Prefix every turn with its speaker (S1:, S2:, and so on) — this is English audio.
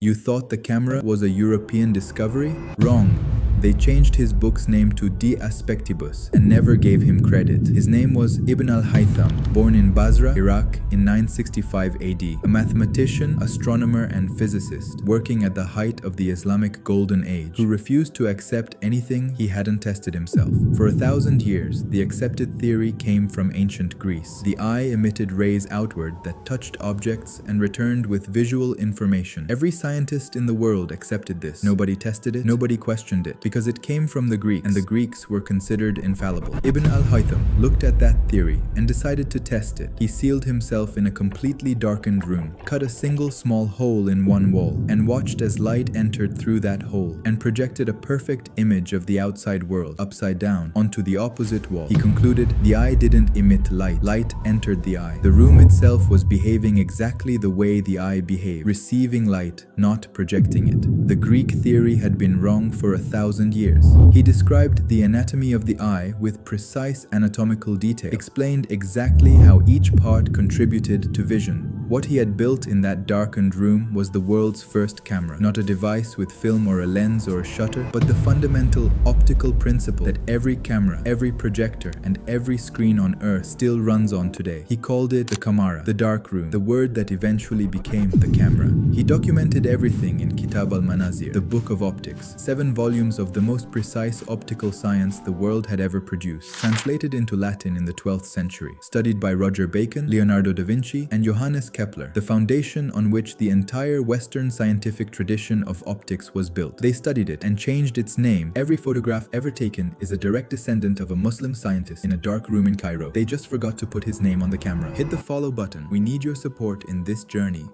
S1: You thought the camera was a European discovery? Wrong. They changed his book's name to De Aspectibus and never gave him credit. His name was Ibn al-Haytham, born in Basra, Iraq in 965 AD, a mathematician, astronomer and physicist working at the height of the Islamic Golden Age, who refused to accept anything he hadn't tested himself. For 1,000 years, the accepted theory came from ancient Greece. The eye emitted rays outward that touched objects and returned with visual information. Every scientist in the world accepted this. Nobody tested it, nobody questioned it, because it came from the Greeks, and the Greeks were considered infallible. Ibn al-Haytham looked at that theory and decided to test it. He sealed himself in a completely darkened room, cut a single small hole in one wall, and watched as light entered through that hole and projected a perfect image of the outside world, upside down, onto the opposite wall. He concluded the eye didn't emit light. Light entered the eye. The room itself was behaving exactly the way the eye behaved, receiving light, not projecting it. The Greek theory had been wrong for 1,000 years. He described the anatomy of the eye with precise anatomical detail, explained exactly how each part contributed to vision. What he had built in that darkened room was the world's first camera, not a device with film or a lens or a shutter, but the fundamental optical principle that every camera, every projector, and every screen on Earth still runs on today. He called it the Kamara, the dark room, the word that eventually became the camera. He documented everything in Kitab al-Manazir, the book of optics, 7 volumes of the most precise optical science the world had ever produced, translated into Latin in the 12th century, studied by Roger Bacon, Leonardo da Vinci, and Johannes Kepler, the foundation on which the entire Western scientific tradition of optics was built. They studied it and changed its name. Every photograph ever taken is a direct descendant of a Muslim scientist in a dark room in Cairo. They just forgot to put his name on the camera. Hit the follow button. We need your support in this journey.